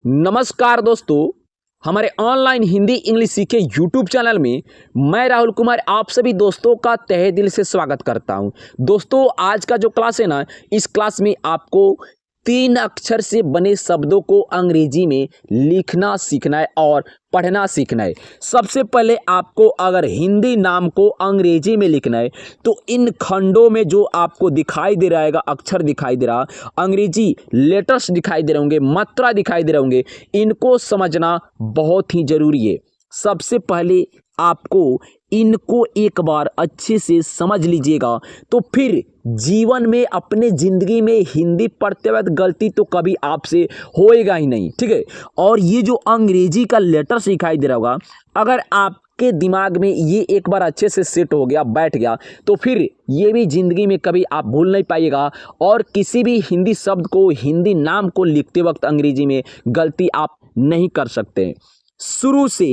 नमस्कार दोस्तों, हमारे ऑनलाइन हिंदी इंग्लिश सीखे यूट्यूब चैनल में मैं राहुल कुमार आप सभी दोस्तों का तहे दिल से स्वागत करता हूं। दोस्तों, आज का जो क्लास है ना, इस क्लास में आपको 3 अक्षर से बने शब्दों को अंग्रेजी में लिखना सीखना है और पढ़ना सीखना है। सबसे पहले आपको अगर हिंदी नाम को अंग्रेजी में लिखना है तो इन खंडों में जो आपको दिखाई दे रहेगा, अक्षर दिखाई दे रहा, अंग्रेजी लेटर्स दिखाई दे रहे होंगे, मात्रा दिखाई दे रहे होंगे, इनको समझना बहुत ही जरूरी है। सबसे पहले आपको इनको एक बार अच्छे से समझ लीजिएगा तो फिर जीवन में, अपने ज़िंदगी में हिंदी पढ़ते वक्त गलती तो कभी आपसे होएगा ही नहीं, ठीक है। और ये जो अंग्रेजी का लेटर दिखाई दे रहा होगा, अगर आपके दिमाग में ये एक बार अच्छे से सेट हो गया, बैठ गया, तो फिर ये भी ज़िंदगी में कभी आप भूल नहीं पाइएगा। और किसी भी हिंदी शब्द को, हिंदी नाम को लिखते वक्त अंग्रेजी में गलती आप नहीं कर सकते। शुरू से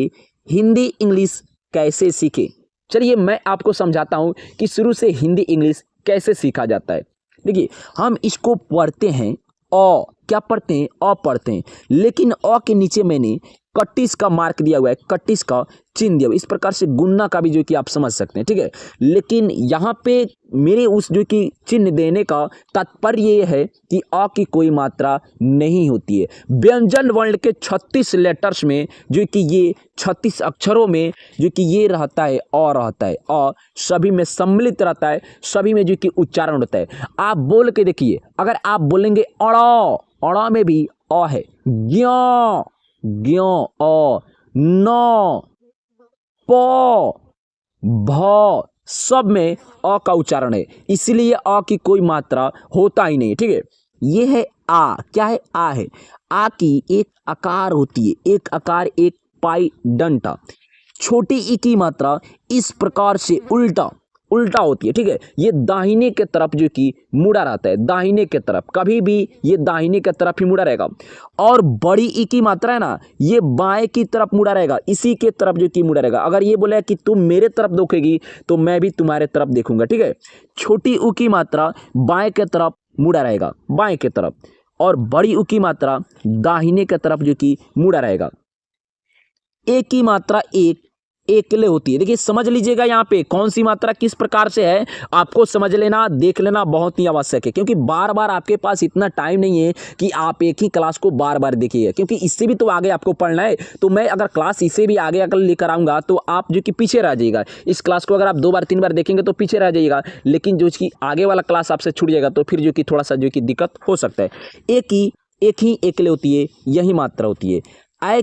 हिंदी इंग्लिश कैसे सीखें, चलिए मैं आपको समझाता हूं कि शुरू से हिंदी इंग्लिश कैसे सीखा जाता है। देखिए, हम इसको पढ़ते हैं, क्या पढ़ते हैं, पढ़ते हैं, लेकिन के नीचे मैंने कट्टिस का मार्क दिया हुआ है, कट्टिस का चिन्ह दिया हुआ है। इस प्रकार से गुन्ना का भी जो कि आप समझ सकते हैं, ठीक है। लेकिन यहाँ पे मेरे उस जो कि चिन्ह देने का तात्पर्य ये है कि की कोई मात्रा नहीं होती है। व्यंजन वर्ण के 36 लेटर्स में जो कि ये 36 अक्षरों में जो कि ये रहता है, रहता है, सभी में सम्मिलित रहता है, सभी में जो कि उच्चारण होता है। आप बोल के देखिए, अगर आप बोलेंगे अड़ा में भी है, ज्ञ ज्ञ, न, प, भ, सब में का उच्चारण है, इसलिए की कोई मात्रा होता ही नहीं, ठीक है। ये है क्या है? है की एक आकार होती है, एक आकार, एक पाई डंटा। छोटी ई की मात्रा इस प्रकार से उल्टा होती है, ठीक है। ये दाहिने के तरफ जो कि मुड़ा रहता है, दाहिने के तरफ, कभी भी ये दाहिने के तरफ ही मुड़ा रहेगा। और बड़ी ई की मात्रा है ना, ये बाएं की तरफ मुड़ा रहेगा, इसी के तरफ जो कि मुड़ा रहेगा। अगर ये बोले कि तुम मेरे तरफ देखेगी तो मैं भी तुम्हारे तरफ देखूंगा, ठीक है। छोटी ऊ की मात्रा बाएं के तरफ मुड़ा रहेगा, बाएं के तरफ, और बड़ी ऊ की मात्रा दाहिने के तरफ जो कि मुड़ा रहेगा। एक की मात्रा एकले होती है। देखिए, समझ लीजिएगा यहाँ पे कौन सी मात्रा किस प्रकार से है, आपको समझ लेना, देख लेना बहुत ही आवश्यक है, क्योंकि बार बार आपके पास इतना टाइम नहीं है कि आप एक ही क्लास को बार बार देखिए, क्योंकि इससे भी तो आगे आपको पढ़ना है। तो मैं अगर क्लास इससे भी आगे अगर लेकर आऊँगा तो आप जो कि पीछे रह जाइएगा। इस क्लास को अगर आप 2 बार 3 बार देखेंगे तो पीछे रह जाइएगा, लेकिन जो कि आगे वाला क्लास आपसे छूट जाएगा तो फिर जो कि थोड़ा सा जो कि दिक्कत हो सकता है। एक ही एकले होती है, यही मात्रा होती है।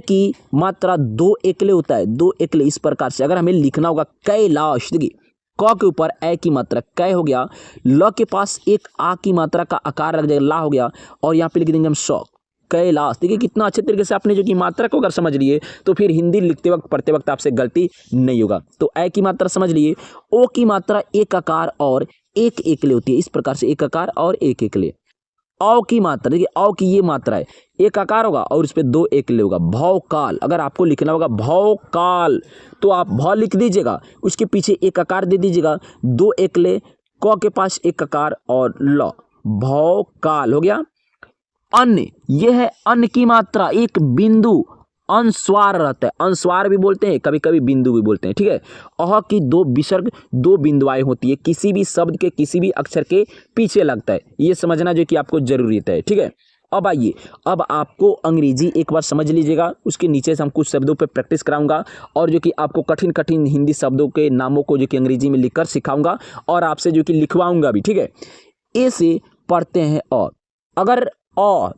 की मात्रा 2 एकले होता है, 2 एकले। इस प्रकार से अगर हमें लिखना होगा कैलाश, देखिए क के ऊपर की मात्रा कै हो गया, ल के पास एक की मात्रा का आकार लग जाएगा, ला हो गया, और यहाँ पे लिख देंगे हम कैलाश। देखिए कितना अच्छे तरीके से आपने जो कि मात्रा को अगर समझ लिए तो फिर हिंदी लिखते वक्त, पढ़ते वक्त आपसे गलती नहीं होगा। तो की मात्रा समझ लिए। ओ की मात्रा एक आकार और एक एकले होती है, इस प्रकार से एक आकार और एक एकले। की मात्रा, देखिए की ये मात्रा है, एक आकार होगा और इस पे 2 एकले होगा। भौकाल, अगर आपको लिखना होगा भौकाल तो आप भ लिख दीजिएगा, उसके पीछे एक आकार दे दीजिएगा, 2 एकले, क के पास एक आकार और ल, भौकाल हो गया। अन्य, यह है अन्य की मात्रा, एक बिंदु, अनुस्वार रहता है, अनुस्वार भी बोलते हैं, कभी कभी बिंदु भी बोलते हैं, ठीक है। की 2 विसर्ग, 2 बिंदुआएं होती है, किसी भी शब्द के, किसी भी अक्षर के पीछे लगता है, ये समझना जो कि आपको जरूरत है, ठीक है। अब आइए, अब आपको अंग्रेजी एक बार समझ लीजिएगा, उसके नीचे से हम कुछ शब्दों पे प्रैक्टिस कराऊंगा और जो कि आपको कठिन कठिन हिंदी शब्दों के नामों को जो कि अंग्रेजी में लिखकर सिखाऊंगा और आपसे जो कि लिखवाऊंगा भी, ठीक है। ए से पढ़ते हैं अगर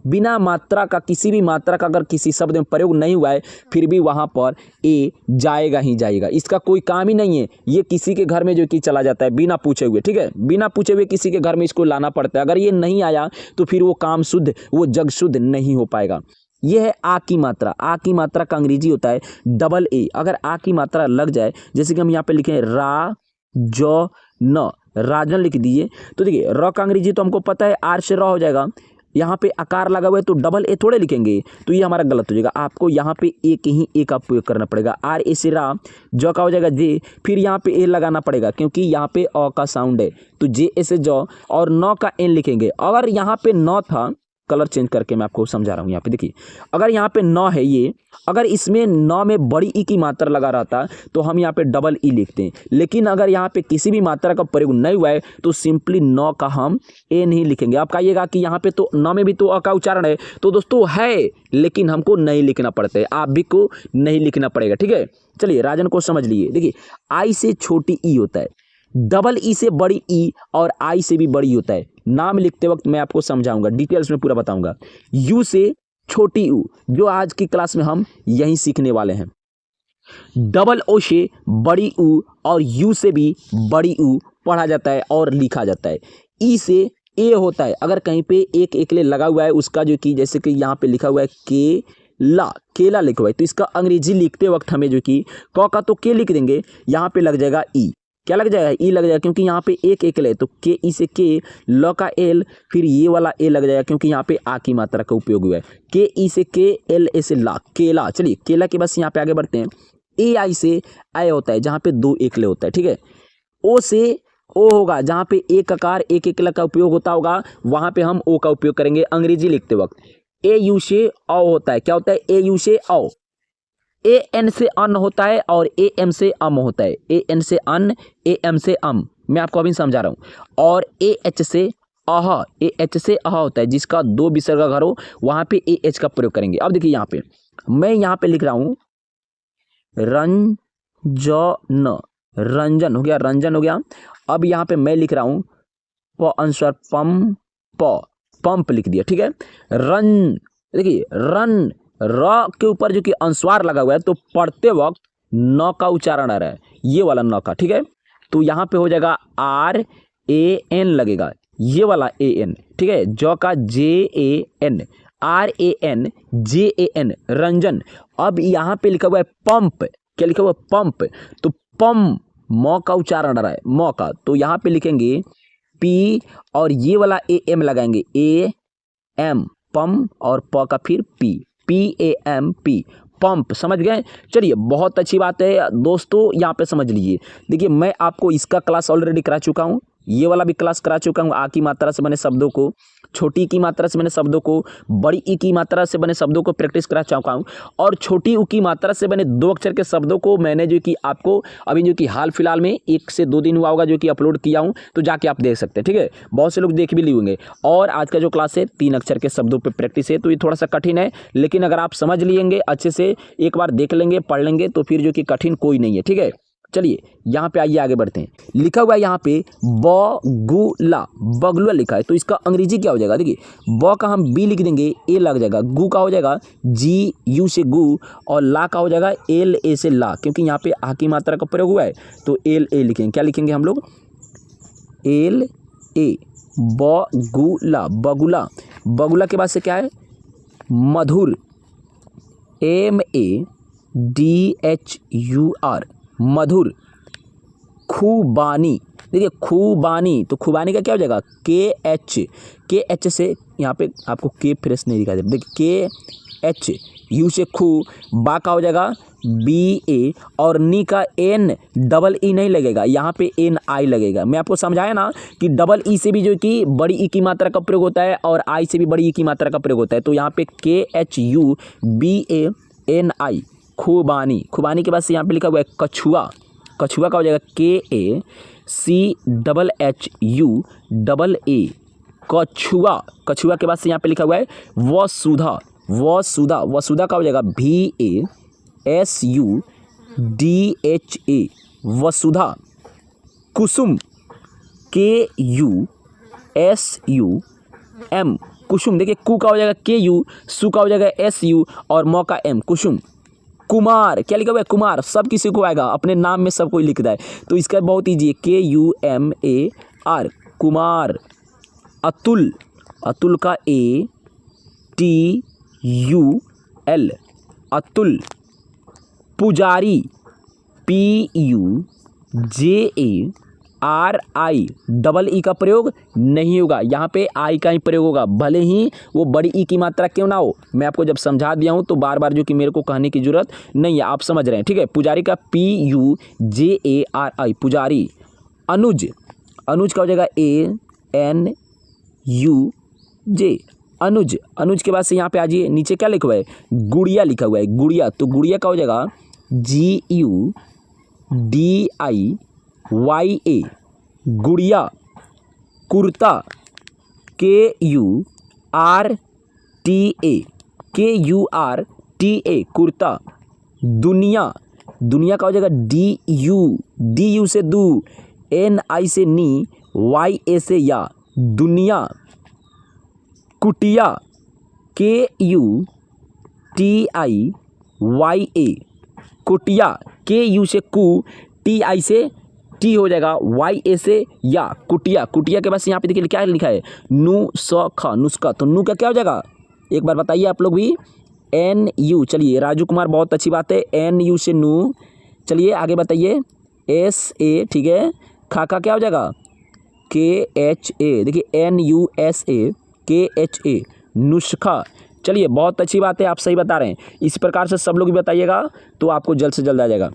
बिना मात्रा का, किसी भी मात्रा का अगर किसी शब्द में प्रयोग नहीं हुआ है, फिर भी वहां पर ए जाएगा ही जाएगा, इसका कोई काम ही नहीं है। ये किसी के घर में जो कि चला जाता है बिना पूछे हुए, ठीक है, बिना पूछे हुए किसी के घर में इसको लाना पड़ता है। अगर ये नहीं आया तो फिर वो काम शुद्ध, वो जग शुद्ध नहीं हो पाएगा। यह है की मात्रा। की मात्रा का अंग्रेजी होता है डबल ए। अगर की मात्रा लग जाए, जैसे कि हम यहाँ पे लिखे रा ज न, राजन लिख दीजिए, तो देखिए र का अंग्रेजी तो हमको पता है, आर से र हो जाएगा। यहाँ पे आकार लगा हुआ है तो डबल ए थोड़े लिखेंगे, तो ये हमारा गलत हो जाएगा। आपको यहाँ पे एक ही ए का उपयोग करना पड़ेगा। आर ए से रा, ज का हो जाएगा जे, फिर यहाँ पे ए लगाना पड़ेगा क्योंकि यहाँ पे का साउंड है, तो जे ए से ज, और न का एन लिखेंगे। अगर यहाँ पे न था कलर चेंज करके मैं आपको समझा रहा हूँ। यहाँ पे देखिए, अगर यहाँ पे न है ये, अगर इसमें न में बड़ी ई की मात्रा लगा रहता तो हम यहाँ पे डबल ई लिखते हैं, लेकिन अगर यहाँ पे किसी भी मात्रा का प्रयोग नहीं हुआ है तो सिंपली न का हम ए नहीं लिखेंगे। आप कहिएगा कि यहाँ पे तो न में भी तो अ का उच्चारण है, तो दोस्तों है, लेकिन हमको नहीं लिखना पड़ता है, आप भी को नहीं लिखना पड़ेगा। ठीक है, चलिए राजन को समझ लिए। देखिए, आई से छोटी ई होता है, डबल ई से बड़ी ई और आई से भी बड़ी होता है। नाम लिखते वक्त मैं आपको समझाऊंगा, डिटेल्स में पूरा बताऊंगा। यू से छोटी यू, जो आज की क्लास में हम यही सीखने वाले हैं। डबल ओ से बड़ी ऊ और यू से भी बड़ी ऊ पढ़ा जाता है और लिखा जाता है। ई से ए होता है, अगर कहीं पे एक एकले लगा हुआ है उसका जो कि जैसे कि यहाँ पे लिखा हुआ है केला, केला लिखा हुआ है, तो इसका अंग्रेजी लिखते वक्त हमें जो कि क का तो के लिख देंगे, यहाँ पे लग जाएगा ई। क्या लग जाएगा? ई लग जाएगा, क्योंकि यहाँ पे एक एकल है तो के ई से के, ल का एल, फिर ये वाला ए लग जाएगा क्योंकि यहाँ पे आ की मात्रा का उपयोग हुआ है। के ई से के, एल ए से ला, केला। चलिए केला के बस यहाँ पे आगे बढ़ते हैं। ए आई से आय होता है जहाँ पे दो एकले होता है। ठीक है, ओ से ओ होगा जहाँ पे एक आकार एक एकला का उपयोग होता होगा, वहाँ पे हम ओ का उपयोग करेंगे अंग्रेजी लिखते वक्त। ए यू से औ होता है, क्या होता है? ए यू से औ। ए एन से अन होता है और ए एम से अम होता है। ए एन से अन, ए एम से अम, मैं आपको अभी समझा रहा हूँ। और ए एच से अह, ए एच से अह होता है, जिसका दो विसर्ग का घर हो वहाँ पे ए एच का प्रयोग करेंगे। अब देखिए यहाँ पे मैं यहाँ पे लिख रहा हूँ रंजन, रंजन हो गया, रंजन हो गया। अब यहाँ पे मैं लिख रहा हूँ प अनुस्वार पम, प, पंप लिख दिया। ठीक है, रन, देखिए रन, र के ऊपर जो कि अनुस्वार लगा हुआ है तो पढ़ते वक्त न का उच्चारण आ रहा है, ये वाला न का। ठीक है, तो यहाँ पे हो जाएगा आर ए एन लगेगा, ये वाला ए एन। ठीक है, ज का J A N, R A N J A N, Ranjan. अब यहाँ पे लिखा हुआ है पंप, क्या लिखा हुआ है? पंप। तो पम, म का उच्चारण आ रहा है, म का, तो यहाँ पे लिखेंगे पी और ये वाला ए एम लगाएंगे, ए एम, पम, और प का फिर P, P A M P, pump. समझ गए? चलिए बहुत अच्छी बात है दोस्तों, यहाँ पे समझ लीजिए। देखिए मैं आपको इसका क्लास ऑलरेडी करा चुका हूँ, ये वाला भी क्लास करा चुका हूँ। आ की मात्रा से बने शब्दों को, छोटी की मात्रा से बने शब्दों को, बड़ी ई की मात्रा से बने शब्दों को प्रैक्टिस करा चुका हूँ, और छोटी ऊ की मात्रा से बने दो अक्षर के शब्दों को मैंने जो कि आपको अभी जो कि हाल फिलहाल में 1 से 2 दिन हुआ होगा जो कि अपलोड किया हूँ, तो जाके आप देख सकते हैं। ठीक है, बहुत से लोग देख भी लिए होंगे। और आज का जो क्लास है 3 अक्षर के शब्दों पर प्रैक्टिस है, तो ये थोड़ा सा कठिन है, लेकिन अगर आप समझ लिएंगे अच्छे से, एक बार देख लेंगे, पढ़ लेंगे, तो फिर जो कि कठिन कोई नहीं है। ठीक है, चलिए यहाँ पे आइए आगे बढ़ते हैं। लिखा हुआ है यहाँ पे बगुला, बगुला लिखा है, तो इसका अंग्रेजी क्या हो जाएगा? देखिए ब का हम बी लिख देंगे, ए लग जाएगा, गु का हो जाएगा जी यू से गु, और ला का हो जाएगा एल ए से ला, क्योंकि यहाँ पे आ की मात्रा का प्रयोग हुआ है तो एल ए लिखेंगे। क्या लिखेंगे हम लोग? एल ए, बगुला, बगुला। बगुला के बाद से क्या है? Madhur, M A D H U R, Madhur. खूबानी, देखिए खूबानी, तो खूबानी का क्या हो जाएगा? के एच से यहाँ पे आपको के फ्रेश नहीं दिखाई दे, देखिए के एच, यू से खू, बा का हो जाएगा बी ए, और नी का एन डबल ई नहीं लगेगा, यहाँ पे एन आई लगेगा। मैं आपको समझाया ना कि डबल ई से भी जो कि बड़ी ई की मात्रा का प्रयोग होता है और आई से भी बड़ी ई की मात्रा का प्रयोग होता है, तो यहाँ पे के H U B A N आई, खूबानी। खूबानी के बाद से यहाँ पे लिखा हुआ है कछुआ, कछुआ का हो जाएगा K A C double H U double A, कछुआ। कछुआ के बाद से यहाँ पे लिखा हुआ है वसुधा, वसुधा। वसुधा का हो जाएगा V A S U D H A, Vasudha. Kusum, K U S U M, Kusum. देखिए कु का हो जाएगा के यू, सु का हो जाएगा एस यू, और म का एम, कुसुम। कुमार, क्या लिखा हुआ है? कुमार। सब किसी को आएगा, अपने नाम में सब कोई लिखता है, तो इसका बहुत ईजी है, K U M A R, Kumar. Atul, Atul का A T U L, Atul. पुजारी, P U J A R I, double E का प्रयोग नहीं होगा, यहाँ पे आई का ही प्रयोग होगा, भले ही वो बड़ी ई की मात्रा क्यों ना हो। मैं आपको जब समझा दिया हूँ तो बार बार जो कि मेरे को कहने की जरूरत नहीं है, आप समझ रहे हैं। ठीक है, पुजारी का P U J A R आई, पुजारी। अनुज, अनुज का हो जाएगा ए एन यू जे, अनुज, अनुज के बाद से यहाँ पे आ जाइए, नीचे क्या लिखा हुआ है, गुड़िया लिखा हुआ है, गुड़िया, तो गुड़िया का हो जाएगा GUDIYA, गुड़िया। कुर्ता, KURTA, कुर्ता। दुनिया, दुनिया का हो जाएगा DU से दू, NI से नी, YA से या, दुनिया। कुटिया, KUTIYA, कुटिया। KU से कु, TI से टी हो जाएगा, YA से या, कुटिया। कुटिया के बाद यहाँ पे देखिए क्या लिखा है, नुस्खा, नुस्खा, तो नु का क्या हो जाएगा, एक बार बताइए आप लोग भी, NU। चलिए राजू कुमार, बहुत अच्छी बात है, NU से नू। चलिए आगे बताइए, SA, ठीक है। खा का क्या हो जाएगा, KHA, देखिए NUSA, नुस्खा। चलिए बहुत अच्छी बात है, आप सही बता रहे हैं। इस प्रकार से सब लोग भी बताइएगा तो आपको जल्द से जल्द आ जाएगा।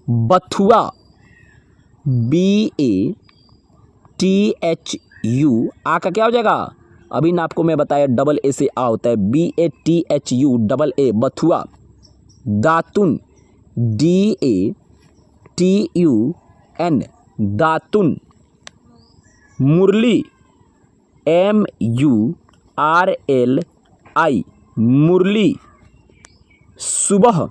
बथुआ, BATHU, आ का क्या हो जाएगा, अभी ना आपको मैं बताया AA से आ होता है, BATHU, बथुआ। दातुन, DATUN, दातुन। मुरली, MURLI, मुरली। सुबह,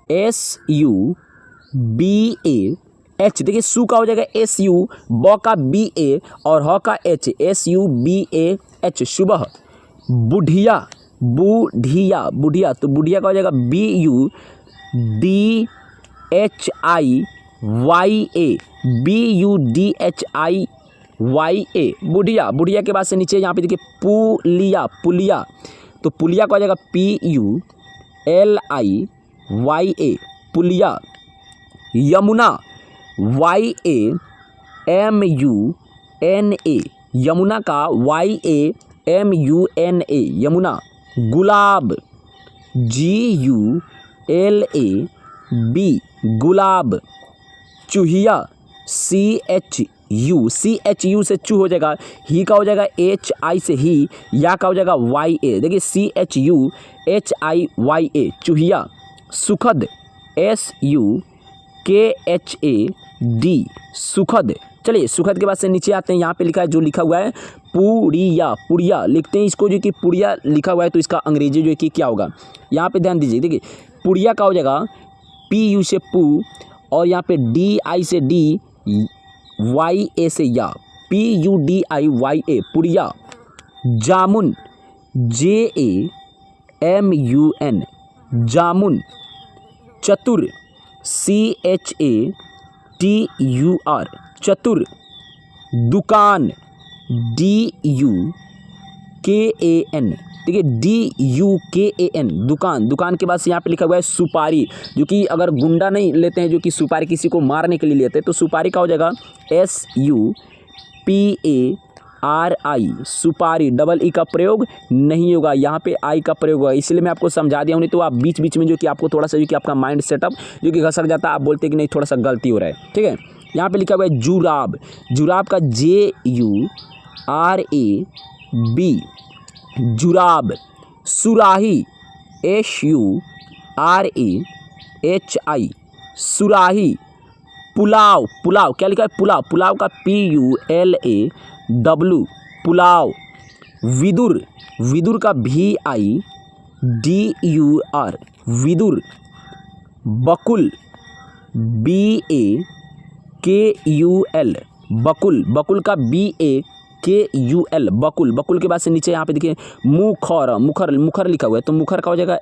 SUBAH, देखिए सु का हो जाएगा SU, ब का BA और ह का H, SUBAH, सुबह। बुढ़िया, बुढ़िया, बुढ़िया, तो बुढ़िया का हो जाएगा BUDHIYA, बुढ़िया। बुढ़िया के बाद से नीचे यहाँ पे देखिए पुलिया, पुलिया, तो पुलिया का हो जाएगा PULIYA, पुलिया। यमुना, YAMUNA, यमुना का YAMUNA, यमुना। गुलाब, GULAB, गुलाब। चूहिया, CHU से चू हो जाएगा, ही का हो जाएगा HI से ही, या का हो जाएगा YA, देखिए CHUHIYA, चूहिया। सुखद, SUKHAD, सुखद। चलिए सुखद के बाद से नीचे आते हैं, यहाँ पे लिखा है, जो लिखा हुआ है पुड़िया, पुड़िया लिखते हैं इसको, जो कि पुड़िया लिखा हुआ है तो इसका अंग्रेजी जो है कि क्या होगा, यहाँ पे ध्यान दीजिए। देखिए पुड़िया का हो जाएगा PU से पू, और यहाँ पे DI से डी, YA से या, PUDIYA, पुड़िया। जामुन, JAMUN, जामुन। चतुर, CHATUR, चतुर। दुकान, DUKAN, देखिए DUKAN, दुकान। दुकान के बाद से यहाँ पे लिखा हुआ है सुपारी, जो कि अगर गुंडा नहीं लेते हैं, जो कि सुपारी किसी को मारने के लिए लेते हैं, तो सुपारी का हो जाएगा SUPARI, सुपारी। E का प्रयोग नहीं होगा, यहाँ पे I का प्रयोग होगा, इसलिए मैं आपको समझा दिया हूँ। नहीं तो आप बीच बीच में जो कि आपको थोड़ा सा जो कि आपका माइंड सेटअप जो कि घसक जाता है, आप बोलते हैं कि नहीं थोड़ा सा गलती हो रहा है, ठीक है। यहाँ पे लिखा हुआ है जुराब, जुराब का JURAB, जुराब। सुराही, SURAHI, सुराही। पुलाव, पुलाव क्या लिखा है, पुलाव, पुलाव का PULAW, पुलाव। विदुर, विदुर का VIDUR, विदुर। बकुल, BAKUL, बकुल, बकुल का BAKUL, बकुल। बकुल के बाद से नीचे यहाँ पे देखिए मुखर, मुखर, मुखर लिखा हुआ है, तो मुखर का हो जाएगा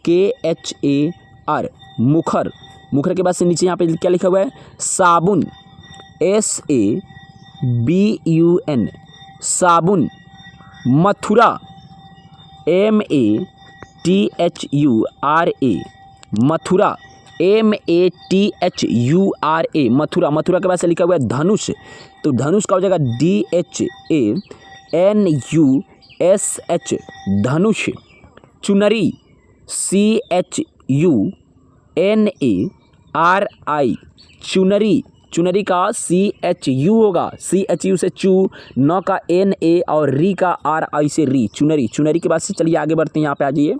MUKHAR, मुखर। मुखर के बाद से नीचे यहाँ पे क्या लिखा हुआ है, साबुन, SABUN, साबुन। Mathura, MATHURA, Mathura, MATHURA, Mathura. मथुरा के बाद से लिखा हुआ है धनुष, तो धनुष का हो जाएगा DHANUSH, धनुष। चुनरी, CHUNARI, चुनरी। चुनरी का CHU होगा, CHU से चू, न का NA और री का RI से री, चुनरी। चुनरी के बाद से चलिए आगे बढ़ते हैं, यहाँ पे आ जाइए,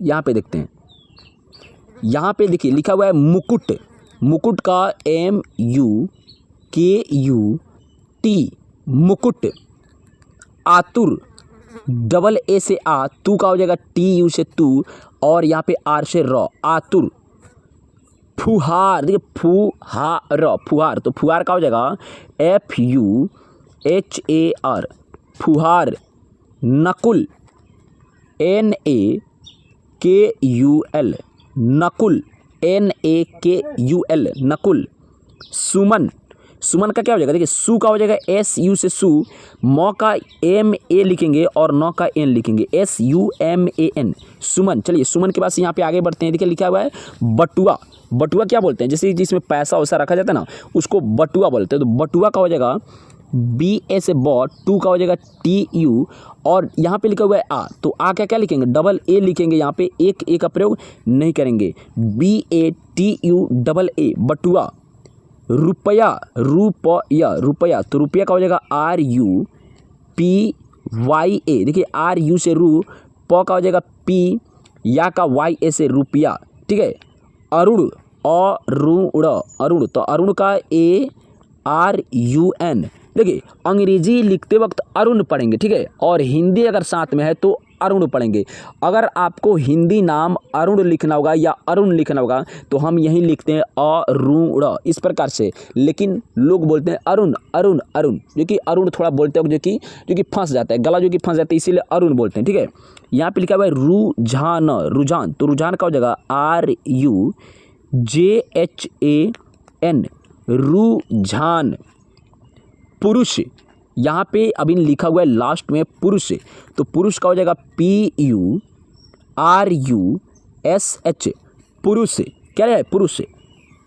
यहाँ पे देखते हैं, यहाँ पे देखिए लिखा हुआ है मुकुट। मुकुट का MUKUT, मुकुट। आतुर, डबल A से आ, तू का हो जाएगा TU से तू, और यहाँ पे R से र, आतुर। फुहार, देखिए फुहार, फुहार, तो फुहार का हो जाएगा FUHAR, फुहार। Nakul, NAKUL, Nakul, NAKUL, Nakul. सुमन, सुमन का क्या हो जाएगा, देखिए सु का हो जाएगा SU से सु, म का MA लिखेंगे और न का N लिखेंगे, SUMAN, सुमन। चलिए सुमन के पास यहाँ पे आगे बढ़ते हैं। देखिए लिखा हुआ है बटुआ। बटुआ क्या बोलते हैं, जैसे जिसमें पैसा वैसा रखा जाता है ना, उसको बटुआ बोलते हैं। तो बटुआ का हो जाएगा BA से ब, टू का हो जाएगा TU, और यहाँ पे लिखा हुआ है आ, तो आ क्या क्या लिखेंगे, डबल A लिखेंगे, यहाँ पे एक A का प्रयोग नहीं करेंगे, BATUAA, बटुआ। रुपया, रुपया, तो रुपया का हो जाएगा RUPYA, देखिए RU से रू, प का हो जाएगा P, या का YA से रुपया, ठीक है। अरुण, अरुण, तो अरुण का ARUN। देखिए अंग्रेजी लिखते वक्त अरुण पढ़ेंगे, ठीक है, और हिंदी अगर साथ में है तो अरुण पढ़ेंगे। अगर आपको हिंदी नाम अरुण लिखना होगा या अरुण लिखना होगा तो हम यहीं लिखते हैं अरुण, इस प्रकार से, लेकिन लोग बोलते हैं अरुण अरुण अरुण, जो कि अरुण थोड़ा बोलते हैं जो कि फंस जाता है, गला जो कि फंस जाता है, इसीलिए अरुण बोलते हैं, ठीक है। यहाँ पे लिखा हुआ है रुझान, रुझान, तो रुझान का हो जाएगा RUJHAN, रुझान। पुरुष, यहाँ पे अभी लिखा हुआ है लास्ट में पुरुष, तो पुरुष का हो जाएगा PURUSH, पुरुष। क्या है, पुरुष।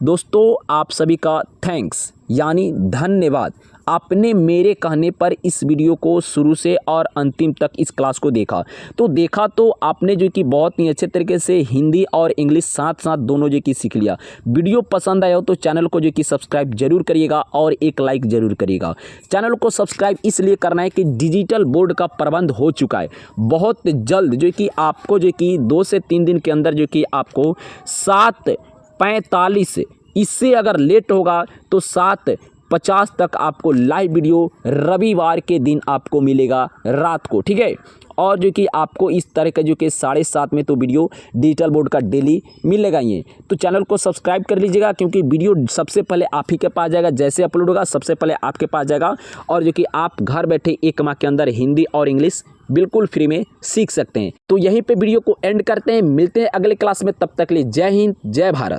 दोस्तों आप सभी का थैंक्स यानी धन्यवाद, आपने मेरे कहने पर इस वीडियो को शुरू से और अंतिम तक इस क्लास को देखा तो आपने जो कि बहुत ही अच्छे तरीके से हिंदी और इंग्लिश साथ साथ दोनों जो कि सीख लिया। वीडियो पसंद आया हो तो चैनल को जो कि सब्सक्राइब जरूर करिएगा और एक लाइक जरूर करिएगा। चैनल को सब्सक्राइब इसलिए करना है कि डिजिटल बोर्ड का प्रबंध हो चुका है, बहुत जल्द जो कि आपको जो कि 2 से 3 दिन के अंदर जो कि आपको 7:45, इससे अगर लेट होगा तो 7:50 तक आपको लाइव वीडियो रविवार के दिन आपको मिलेगा रात को, ठीक है। और जो कि आपको इस तरह का जो कि 7:30 में तो वीडियो डिजिटल बोर्ड का डेली मिलेगा ही। तो चैनल को सब्सक्राइब कर लीजिएगा क्योंकि वीडियो सबसे पहले आप ही के पास जाएगा, जैसे अपलोड होगा सबसे पहले आपके पास जाएगा, और जो कि आप घर बैठे 1 माह के अंदर हिंदी और इंग्लिश बिल्कुल फ्री में सीख सकते हैं। तो यहीं पे वीडियो को एंड करते हैं, मिलते हैं अगले क्लास में, तब तक के लिए जय हिंद जय भारत।